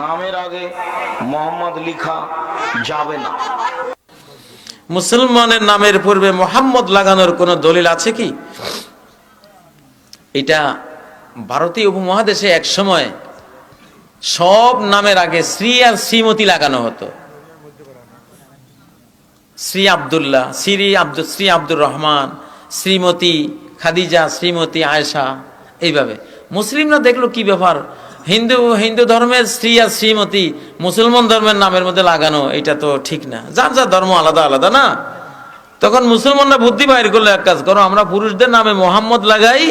নামের আগে মোহাম্মদ লিখা যাবে না। মুসলমানের নামের পূর্বে মোহাম্মদ লাগানোর কোনো দলিল আছে কি? এটা ভারতীয় উপমহাদেশে এক সময় সব নামের আগে শ্রী আর শ্রীমতী লাগানো হতো। শ্রী আব্দুল্লাহ, শ্রী আব্দুর রহমান, শ্রীমতী খাদিজা, শ্রীমতী আয়েশা, এইভাবে। মুসলিমরা দেখলো কি ব্যাপার, হিন্দু ধর্মের শ্রী আর শ্রীমতী মুসলমান ধর্মের নামের মধ্যে লাগানো, এটা তো ঠিক না। যার যার ধর্ম আলাদা আলাদা না। তখন মুসলমানরা বুদ্ধি বাইর করলো, এক কাজ করো, আমরা পুরুষদের নামে মোহাম্মদ লাগাই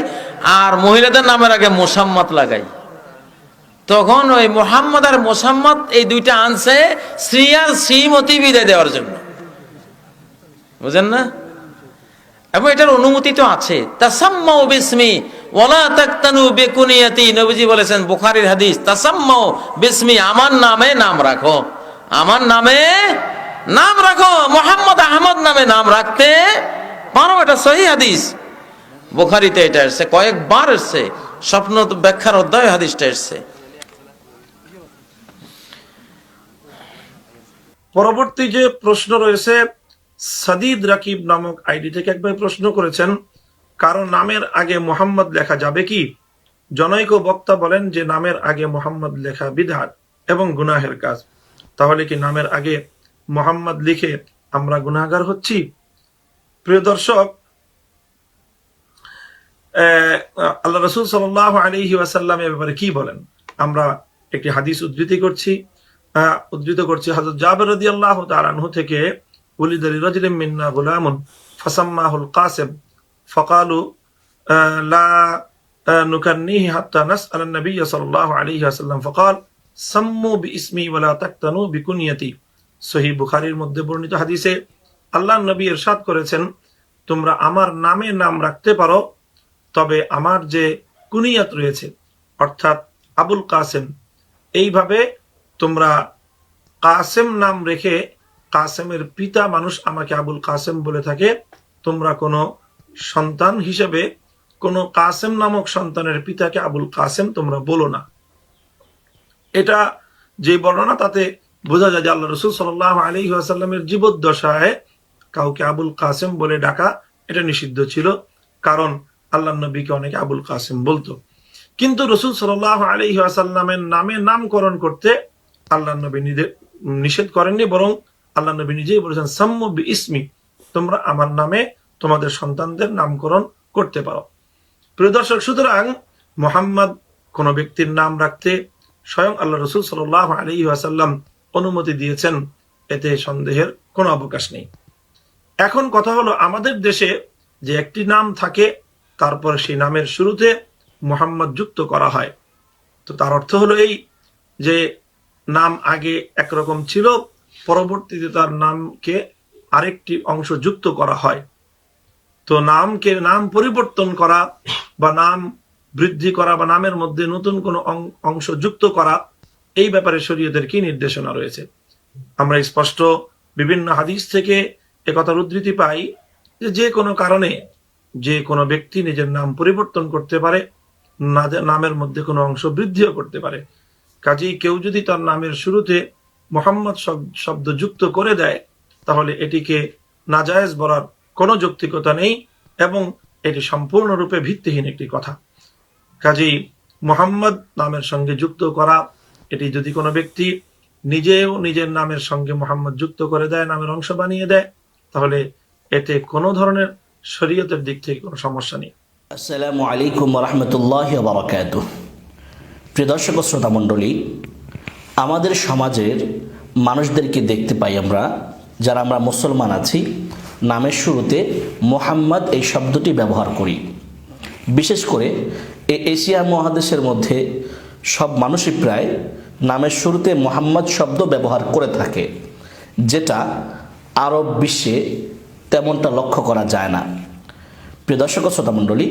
আর মহিলাদের নামের আগে মোসাম্মদ লাগাই। তখন ওই মোহাম্মদ আর মোসাম্মদ এই দুইটা আনছে শ্রী আর শ্রীমতী বিদায় দেওয়ার জন্য, বুঝেন না? এবং এটার অনুমতি তো আছে। তাসাম্মাউ বিসমি ওয়ালা তাকতানু বিকুনিয়াতি, নবীজি বলেছেন, বুখারীর হাদিস, তাসাম্মাউ বিসমি, আমার নামে নাম রাখো, আমার নামে নাম রাখো। মুহাম্মদ আহমদ নামে নাম রাখতে পারো, এটা সহিহ হাদিস। বুখারীতে এটা এসেছে, কয়েকবার এসেছে, স্বপ্ন ব্যাখ্যার অধ্যায়ে হাদিসটা এসেছে। পরবর্তী যে প্রশ্ন রয়েছে, সাদিদ রাকিব নামক আইডি থেকে এক ভাই প্রশ্ন করেছেন, কারো নামের আগে মোহাম্মদ লেখা যাবে কি? জনৈক বক্তা বলেন যে নামের আগে মোহাম্মদ লেখা বিদআত এবং গুনাহের কাজ। তাহলে কি নামের আগে মোহাম্মদ লিখে আমরা গুনাহগার হচ্ছি? প্রিয় দর্শক, আল্লাহ রাসূল সাল্লাল্লাহু আলাইহি ওয়াসাল্লাম এর ব্যাপারে কি বলেন? আমরা একটি হাদিস উদ্ধৃত করছি হযরত জাবের রাদিয়াল্লাহু তাআলা আনহু থেকে, উলিদা লিরাজুলিন মিন্না গুলামুন ফাসাম্মাহুল কাসিম ফাকালু লা নুকান্নিহি হাত্তা নাসআলান নবিয়্য সাল্লাল্লাহু আলাইহি ওয়াসাল্লাম ফাকাল সাম্মু বিইসমি ওয়া লা তাকতানু বিকুনিয়াতি। সহিহ বুখারীর মধ্যে বর্ণিত হাদিসে আল্লাহর নবী ইরশাদ করেছেন, তোমরা আমার নামে নাম রাখতে পারো, তবে আমার যে কুনিয়াত রয়েছে অর্থাৎ আবুল কাসেম, এইভাবে তোমরা কাসেম নাম রেখে, কাসেমের পিতা মানুষ আমাকে আবুল কাসেম বলে থাকে, তোমরা কোনো সন্তান হিসেবে কোনো কাসেম নামক সন্তানের পিতাকে আবুল কাসেম তোমরা বলো না। এটা যে বর্ণনা, তাতে বোঝা যায় যে আল্লাহ রাসূল সাল্লাল্লাহু আলাইহি ওয়াসাল্লামের জীবদ্দশায় কাউকে আবুল কাসেম বলে ডাকা এটা নিষিদ্ধ ছিল, কারণ আল্লাহ নবীকে অনেকে আবুল কাসেম বলতো। কিন্তু রাসূল সাল্লাল্লাহু আলাইহি ওয়াসাল্লামের নামে নামকরণ করতে আল্লাহ নবী নিষেধ করেননি, বরং আল্লাহ নবী নিজেই বলেছেন, সাম্মু বিইসমি, তোমরা আমার নামে তোমাদের সন্তানদের নামকরণ করতে পারো। প্রিয় দর্শক, সুতরাং মুহাম্মদ কোন ব্যক্তির নাম রাখতে স্বয়ং আল্লাহ রাসূল সাল্লাল্লাহু আলাইহি ওয়াসাল্লাম অনুমতি দিয়েছেন, এতে সন্দেহের কোনো অবকাশ নেই। এখন কথা হলো, আমাদের দেশে যে একটি নাম থাকে, তারপর সেই নামের শুরুতে মুহাম্মদ যুক্ত করা হয়, তো তার অর্থ হলো এই যে নাম আগে একরকম ছিল, পরবর্তীতে তার নামকে আরেকটি অংশ যুক্ত করা হয়। তো নাম পরিবর্তন করা বা নাম বৃদ্ধি করা বা নামের মধ্যে নতুন কোনো অংশ যুক্ত করা, এই ব্যাপারে শরীয়তের কি নির্দেশনা রয়েছে? আমরা স্পষ্ট বিভিন্ন হাদিস থেকে একথার উদ্ধৃতি পাই যে কোনো কারণে যে কোনো ব্যক্তি নিজের নাম পরিবর্তন করতে পারে, নামের মধ্যে কোনো অংশ বৃদ্ধিও করতে পারে। কাজেই কেউ যদি তার নামের শুরুতে মুহাম্মদ শব্দ যুক্ত করে দেয়, তাহলে এটিকে নাজায়েজ বলার কোনো যৌক্তিকতা নেই এবং এটি সম্পূর্ণরূপে ভিত্তিহীন একটি কথা। কাজেই মুহাম্মদ নামের সঙ্গে যুক্ত করা, এটি যদি কোনো ব্যক্তি নিজেও নিজের নামের সঙ্গে মুহাম্মদ যুক্ত করে দেয়, নামের অংশ বানিয়ে দেয়, তাহলে এতে কোনো ধরনের শরীয়তের দিক থেকে কোনো সমস্যা নেই। আসসালামু আলাইকুম ওয়া রাহমাতুল্লাহি ওয়া বারাকাতুহু। প্রিয় দর্শক ও শ্রোতা মণ্ডলী, আমাদের সমাজের মানুষদেরকে দেখতে পাই আমরা, যারা আমরা মুসলমান আছি, নামের শুরুতে মুহাম্মদ এই শব্দটি ব্যবহার করি। বিশেষ করে এই এশিয়া মহাদেশের মধ্যে সব মানুষই প্রায় নামের শুরুতে মুহাম্মদ শব্দ ব্যবহার করে থাকে, যেটা আরব বিশ্বে তেমনটা লক্ষ্য করা যায় না। প্রিয় দর্শক ও শ্রোতা মণ্ডলী,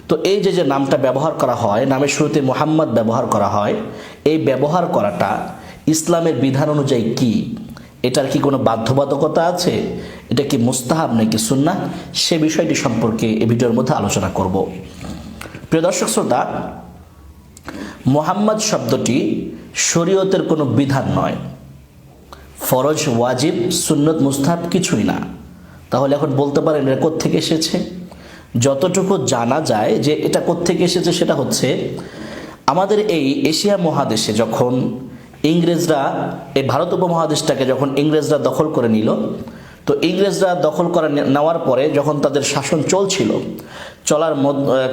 তো এই যে নামটা ব্যবহার করা হয়, নামের শুরুতে মুহাম্মদ ব্যবহার করা হয়, এই ব্যবহার করাটা ইসলামের বিধান অনুযায়ী কি? এটার কি কোনো বাধ্যবাধকতা আছে? এটা কি মুস্তাহাব নাকি সুন্নাহ? সে বিষয়টি সম্পর্কে এই ভিডিওর মধ্যে আলোচনা করব। প্রিয় দর্শক শ্রোতা, মুহাম্মদ শব্দটি শরীয়তের কোনো বিধান নয়, ফরজ, ওয়াজিব, সুন্নত, মুস্তাহাব কিছুই না। তাহলে এখন বলতে পারেন এটা কোত্থেকে এসেছে? যতটুকু জানা যায় যে এটা কোত্থেকে এসেছে সেটা হচ্ছে আমাদের এই এশিয়া মহাদেশে যখন ইংরেজরা এই ভারত উপমহাদেশটাকে যখন ইংরেজরা দখল করে নিল, তো ইংরেজরা দখল করে নেওয়ার পরে যখন তাদের শাসন চলছিল,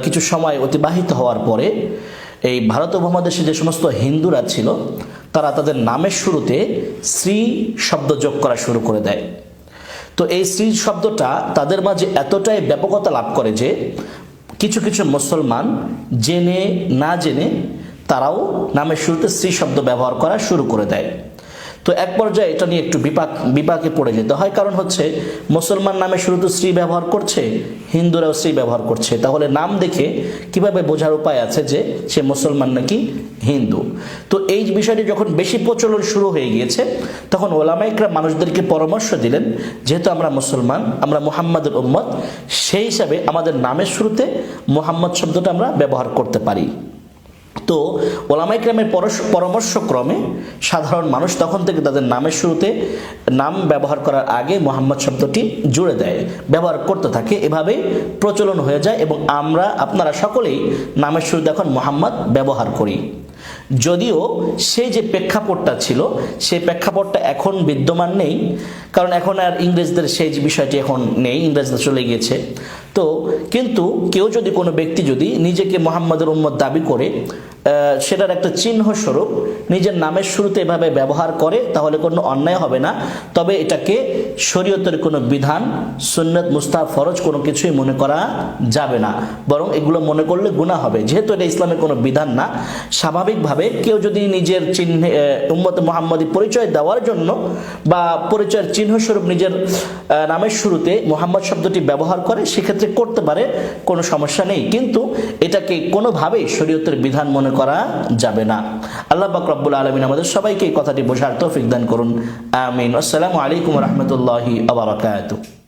কিছু সময় অতিবাহিত হওয়ার পরে এই ভারত উপমহাদেশে যে সমস্ত হিন্দুরা ছিল তারা তাদের নামের শুরুতে শ্রী শব্দ যোগ করা শুরু করে দেয়। তো এই শ্রী শব্দটা তাদের মাঝে এতটাই ব্যাপকতা লাভ করে যে কিছু কিছু মুসলমান জেনে না জেনে তারাও নামের শুরুতে শ্রী শব্দ ব্যবহার করা শুরু করে দেয়। তো এক পর্যায়ে এটা নিয়ে একটু বিপাকে পড়ে যেতে হয়, কারণ হচ্ছে মুসলমান নামের শুরুতে শ্রী ব্যবহার করছে, হিন্দুরাও শ্রী ব্যবহার করছে, তাহলে নাম দেখে কিভাবে বোঝার উপায় আছে যে সে মুসলমান নাকি হিন্দু? তো এই বিষয়টি যখন বেশি প্রচলন শুরু হয়ে গিয়েছে তখন ওলামাইকরা মানুষদেরকে পরামর্শ দিলেন, যেহেতু আমরা মুসলমান, আমরা মুহাম্মাদের উম্মত, সেই হিসাবে আমাদের নামের শুরুতে মুহাম্মদ শব্দটা আমরা ব্যবহার করতে পারি। তো ওলামা ইকরামের পরামর্শক্রমে সাধারণ মানুষ তখন থেকে তাদের নামের শুরুতে নাম ব্যবহার করার আগে মুহাম্মদ শব্দটি জুড়ে দেয়, ব্যবহার করতে থাকে, এভাবেই প্রচলন হয়ে যায় এবং আপনারা সকলেই নামের শুরুতে এখন মুহাম্মদ ব্যবহার করি। যদিও সেই যে প্রেক্ষাপটটা ছিল সেই প্রেক্ষাপটটা এখন বিদ্যমান নেই, কারণ এখন আর ইংরেজদের সেই বিষয়টি এখন নেই, ইংরেজরা চলে গিয়েছে। তো কিন্তু কোনো ব্যক্তি যদি নিজেকে মুহাম্মাদের উম্মত দাবি করে সেটার একটা চিহ্ন স্বরূপ নিজের নামের শুরুতে এভাবে ব্যবহার করে তাহলে কোনো অন্যায় হবে না, তবে এটাকে শরীয়তের কোনো বিধান, সুন্নত, মুস্তাহাব, ফরজ কোনো কিছুই মনে করা যাবে না, বরং এগুলো মনে করলে গুনাহ হবে। যেহেতু এটা ইসলামের কোনো বিধান না, স্বাভাবিকভাবে কেউ যদি নিজের চিহ্নে উম্মতে মুহাম্মাদি পরিচয় দেওয়ার জন্য বা পরিচয়ের চিহ্ন স্বরূপ নিজের নামের শুরুতে মুহাম্মদ শব্দটি ব্যবহার করে, সেক্ষেত্রে করতে পারে, কোনো সমস্যা নেই, কিন্তু এটাকে কোনোভাবেই শরীয়তের বিধান মনে করা যাবে না। আল্লাহ পাক রব্বুল আলামিন আমাদের সবাইকে এই কথাটি বোঝার তৌফিক দান করুন, আমিন। আসসালামু আলাইকুম ওয়া রাহমাতুল্লাহি ওয়া বারাকাতুহু।